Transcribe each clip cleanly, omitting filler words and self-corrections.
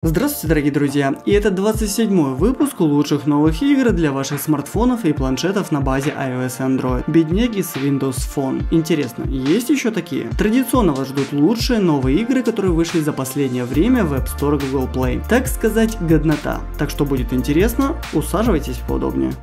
Здравствуйте, дорогие друзья, и это 27-й выпуск лучших новых игр для ваших смартфонов и планшетов на базе iOS и Android. Бедняги с Windows Phone. Интересно, есть еще такие? Традиционно вас ждут лучшие новые игры, которые вышли за последнее время в App Store и Google Play. Так сказать, годнота. Так что будет интересно, усаживайтесь поудобнее.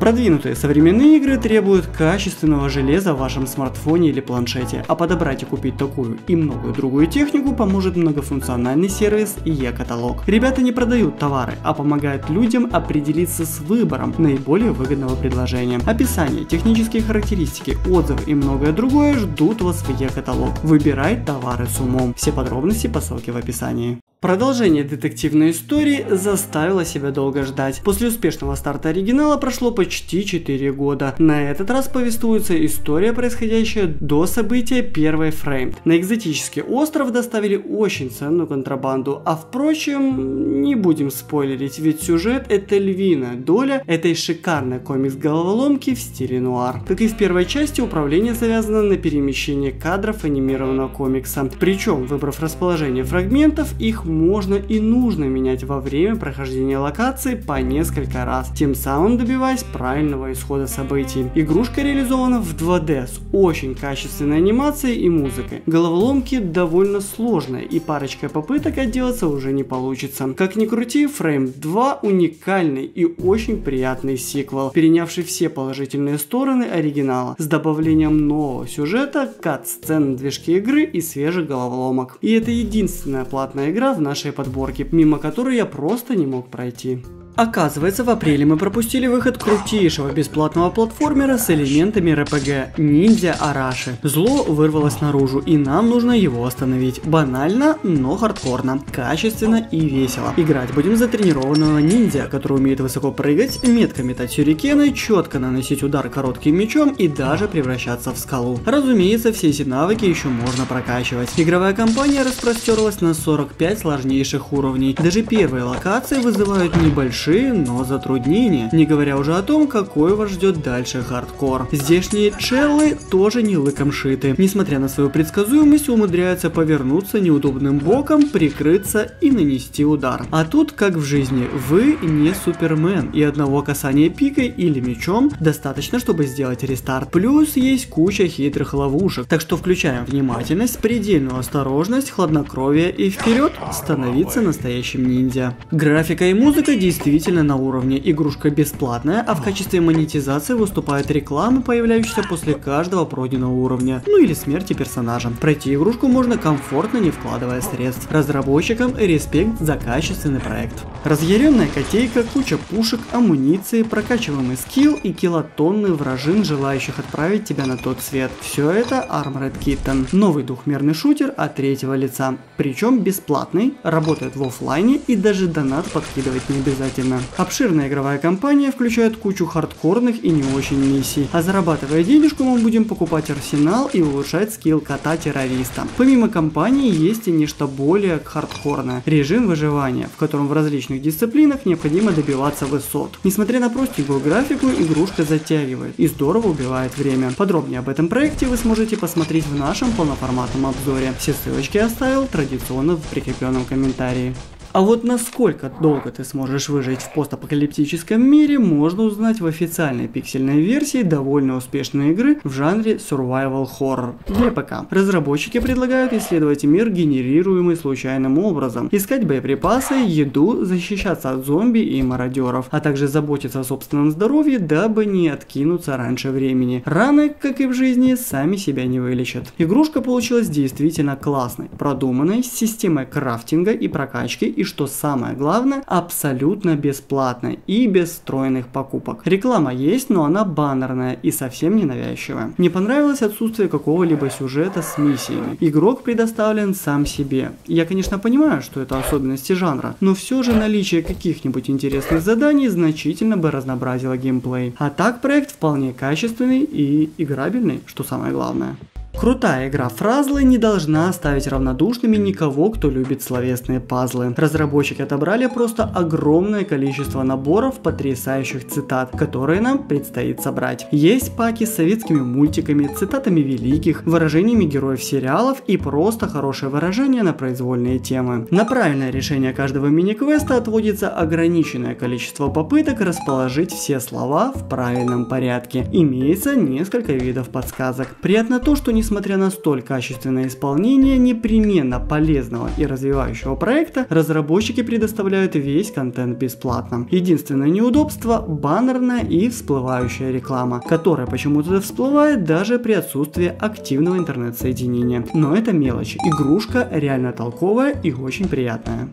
Продвинутые современные игры требуют качественного железа в вашем смартфоне или планшете, а подобрать и купить такую и многую другую технику поможет многофункциональный сервис eCatalog. Ребята не продают товары, а помогают людям определиться с выбором наиболее выгодного предложения. Описание, технические характеристики, отзывы и многое другое ждут вас в eCatalog. Выбирай товары с умом. Все подробности по ссылке в описании. Продолжение детективной истории заставило себя долго ждать. После успешного старта оригинала прошло почти 4 года. На этот раз повествуется история, происходящая до события первой Framed. На экзотический остров доставили очень ценную контрабанду, а впрочем, не будем спойлерить, ведь сюжет — это львиная доля этой шикарной комикс-головоломки в стиле нуар. Как и в первой части, управление завязано на перемещении кадров анимированного комикса. Причем, выбрав расположение фрагментов, их можно и нужно менять во время прохождения локации по несколько раз, тем самым добиваясь правильного исхода событий. Игрушка реализована в 2D с очень качественной анимацией и музыкой. Головоломки довольно сложные, и парочкой попыток отделаться уже не получится. Как ни крути, Framed 2 уникальный и очень приятный сиквел, перенявший все положительные стороны оригинала, с добавлением нового сюжета, кат-сцен на движке игры и свежих головоломок. И это единственная платная игра в нашей подборке, мимо которой я просто не мог пройти. Оказывается, в апреле мы пропустили выход крутейшего бесплатного платформера с элементами РПГ Ниндзя Араши. Зло вырвалось наружу, и нам нужно его остановить. Банально, но хардкорно, качественно и весело. Играть будем за тренированного ниндзя, который умеет высоко прыгать, метко метать сюрикены, четко наносить удар коротким мечом и даже превращаться в скалу. Разумеется, все эти навыки еще можно прокачивать. Игровая кампания распростерлась на 45 сложнейших уровней. Даже первые локации вызывают небольшие, но затруднения, не говоря уже о том, какой вас ждет дальше хардкор. Здешние челлы тоже не лыком шиты. Несмотря на свою предсказуемость, умудряются повернуться неудобным боком, прикрыться и нанести удар. А тут, как в жизни, вы не Супермен, и одного касания пикой или мечом достаточно, чтобы сделать рестарт. Плюс есть куча хитрых ловушек, так что включаем внимательность, предельную осторожность, хладнокровие и вперед становиться настоящим ниндзя. Графика и музыка действительно на уровне. Игрушка бесплатная, а в качестве монетизации выступает реклама, появляющаяся после каждого пройденного уровня, ну или смерти персонажа. Пройти игрушку можно комфортно, не вкладывая средств. Разработчикам респект за качественный проект. Разъяренная котейка, куча пушек, амуниции, прокачиваемый скилл и килотонны вражин, желающих отправить тебя на тот свет. Все это Armored Kitten. Новый двухмерный шутер от третьего лица. Причем бесплатный, работает в офлайне и даже донат подкидывать не обязательно. Обширная игровая кампания включает кучу хардкорных и не очень миссий, а зарабатывая денежку мы будем покупать арсенал и улучшать скилл кота-террориста. Помимо кампании есть и нечто более хардкорное – режим выживания, в котором в различных дисциплинах необходимо добиваться высот. Несмотря на простенькую графику, игрушка затягивает и здорово убивает время. Подробнее об этом проекте вы сможете посмотреть в нашем полноформатном обзоре. Все ссылочки я оставил традиционно в прикрепленном комментарии. А вот насколько долго ты сможешь выжить в постапокалиптическом мире, можно узнать в официальной пиксельной версии довольно успешной игры в жанре Survival Horror для ПК. Разработчики предлагают исследовать мир, генерируемый случайным образом, искать боеприпасы, еду, защищаться от зомби и мародеров, а также заботиться о собственном здоровье, дабы не откинуться раньше времени. Раны, как и в жизни, сами себя не вылечат. Игрушка получилась действительно классной, продуманной, с системой крафтинга и прокачки, и что самое главное, абсолютно бесплатно и без встроенных покупок. Реклама есть, но она баннерная и совсем не навязчивая. Мне понравилось отсутствие какого-либо сюжета с миссиями. Игрок предоставлен сам себе. Я, конечно, понимаю, что это особенности жанра, но все же наличие каких-нибудь интересных заданий значительно бы разнообразило геймплей. А так проект вполне качественный и играбельный, что самое главное. Крутая игра Фразлы не должна оставить равнодушными никого, кто любит словесные пазлы. Разработчики отобрали просто огромное количество наборов потрясающих цитат, которые нам предстоит собрать. Есть паки с советскими мультиками, цитатами великих, выражениями героев сериалов и просто хорошие выражения на произвольные темы. На правильное решение каждого мини-квеста отводится ограниченное количество попыток расположить все слова в правильном порядке. Имеется несколько видов подсказок. Приятно то, что несмотря на столь качественное исполнение непременно полезного и развивающего проекта, разработчики предоставляют весь контент бесплатно. Единственное неудобство – баннерная и всплывающая реклама, которая почему-то всплывает даже при отсутствии активного интернет-соединения. Но это мелочь, игрушка реально толковая и очень приятная.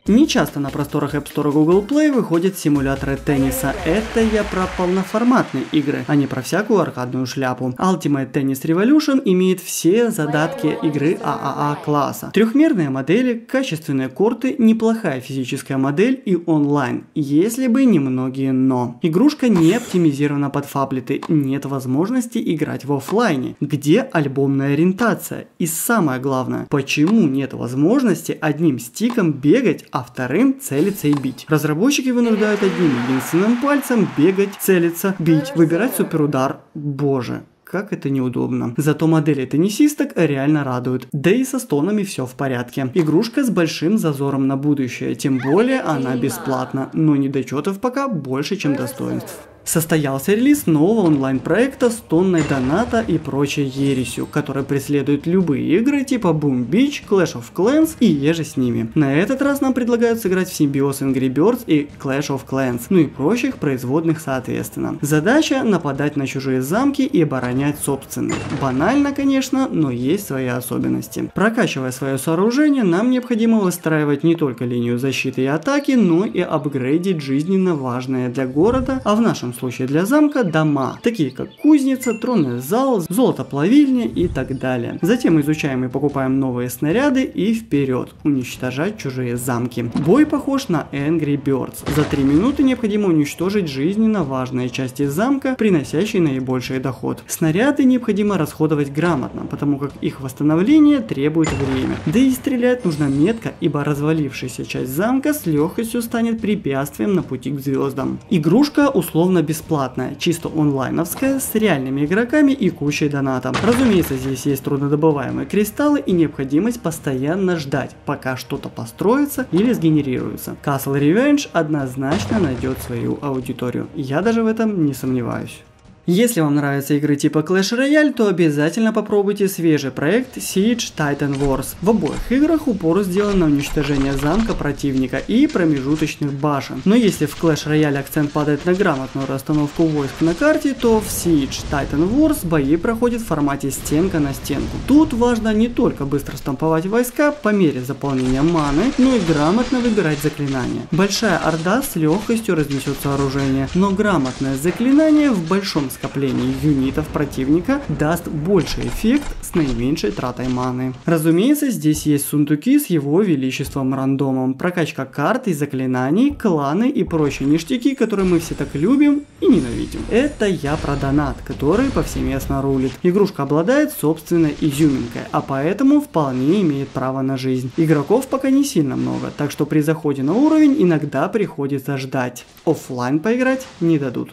Не часто на просторах App Store Google Play выходят симуляторы тенниса. Это я про полноформатные игры, а не про всякую аркадную шляпу. Ultimate Tennis Revolution имеет все задатки игры ААА класса. Трехмерные модели, качественные корты, неплохая физическая модель и онлайн. Если бы не многие но. Игрушка не оптимизирована под фаблеты, нет возможности играть в офлайне. Где альбомная ориентация? И самое главное, почему нет возможности одним стиком бегать, а вторым целиться и бить? Разработчики вынуждают одним единственным пальцем бегать, целиться, бить, выбирать суперудар. Боже, как это неудобно. Зато модели теннисисток реально радуют. Да и со стонами все в порядке. Игрушка с большим зазором на будущее, тем более она бесплатна. Но недочетов пока больше, чем достоинств. Состоялся релиз нового онлайн-проекта с тонной доната и прочей ересью, который преследует любые игры типа Boom Beach, Clash of Clans и еже с ними. На этот раз нам предлагают сыграть в симбиоз Angry Birds и Clash of Clans, ну и прочих производных соответственно. Задача — нападать на чужие замки и оборонять собственные. Банально, конечно, но есть свои особенности. Прокачивая свое сооружение, нам необходимо выстраивать не только линию защиты и атаки, но и апгрейдить жизненно важные для города, а в нашем случае для замка, дома, такие как кузница, тронный зал, золотоплавильня и так далее. Затем изучаем и покупаем новые снаряды и вперед, уничтожать чужие замки. Бой похож на Angry Birds. За 3 минуты необходимо уничтожить жизненно важные части замка, приносящие наибольший доход. Снаряды необходимо расходовать грамотно, потому как их восстановление требует время. Да и стрелять нужно метко, ибо развалившаяся часть замка с легкостью станет препятствием на пути к звездам. Игрушка условно бесплатная, чисто онлайновская, с реальными игроками и кучей доната. Разумеется, здесь есть труднодобываемые кристаллы и необходимость постоянно ждать, пока что-то построится или сгенерируется. Castle Revenge однозначно найдет свою аудиторию. Я даже в этом не сомневаюсь. Если вам нравятся игры типа Clash Royale, то обязательно попробуйте свежий проект Siege Titan Wars. В обоих играх упор сделан на уничтожение замка противника и промежуточных башен. Но если в Clash Royale акцент падает на грамотную расстановку войск на карте, то в Siege Titan Wars бои проходят в формате стенка на стенку. Тут важно не только быстро штамповать войска по мере заполнения маны, но и грамотно выбирать заклинания. Большая орда с легкостью разнесет сооружение, но грамотное заклинание в большом скоплении юнитов противника даст больший эффект с наименьшей тратой маны. Разумеется, здесь есть сундуки с его величеством рандомом, прокачка карт и заклинаний, кланы и прочие ништяки, которые мы все так любим и ненавидим. Это я про донат, который повсеместно рулит. Игрушка обладает собственной изюминкой, а поэтому вполне имеет право на жизнь. Игроков пока не сильно много, так что при заходе на уровень иногда приходится ждать. Оффлайн поиграть не дадут.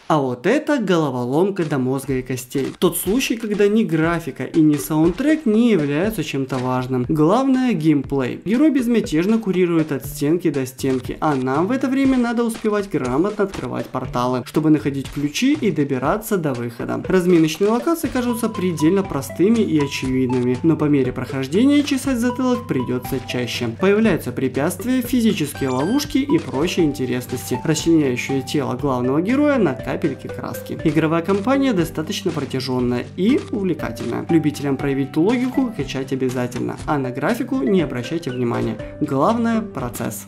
А вот это головоломка до мозга и костей. Тот случай, когда ни графика и ни саундтрек не являются чем-то важным. Главное — геймплей. Герой безмятежно курирует от стенки до стенки, а нам в это время надо успевать грамотно открывать порталы, чтобы находить ключи и добираться до выхода. Разминочные локации кажутся предельно простыми и очевидными, но по мере прохождения чесать затылок придется чаще. Появляются препятствия, физические ловушки и прочие интересности, расчленяющие тело главного героя на капельки краски. Игровая кампания достаточно протяженная и увлекательная. Любителям проявить логику качать обязательно, а на графику не обращайте внимания. Главное — процесс.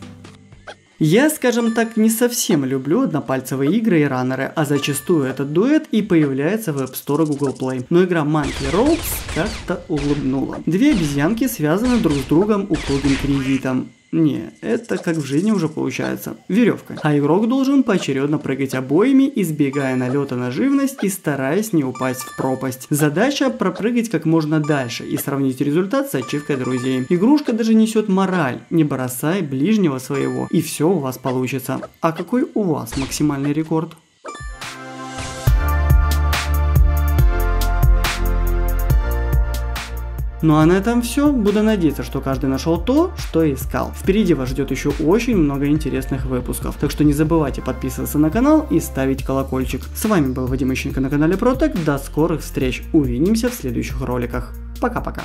Я, скажем так, не совсем люблю однопальцевые игры и раннеры, а зачастую этот дуэт и появляется в App Store Google Play. Но игра Monkey Ropes как-то улыбнула. Две обезьянки связаны друг с другом упругим кредитом. Не, это как в жизни уже получается. Веревка. А игрок должен поочередно прыгать обоими, избегая налета на живность и стараясь не упасть в пропасть. Задача пропрыгать как можно дальше и сравнить результат с ачивкой друзей. Игрушка даже несет мораль. Не бросай ближнего своего, и все у вас получится. А какой у вас максимальный рекорд? Ну а на этом все. Буду надеяться, что каждый нашел то, что искал. Впереди вас ждет еще очень много интересных выпусков. Так что не забывайте подписываться на канал и ставить колокольчик. С вами был Вадим Ищенко на канале Протек. До скорых встреч. Увидимся в следующих роликах. Пока-пока.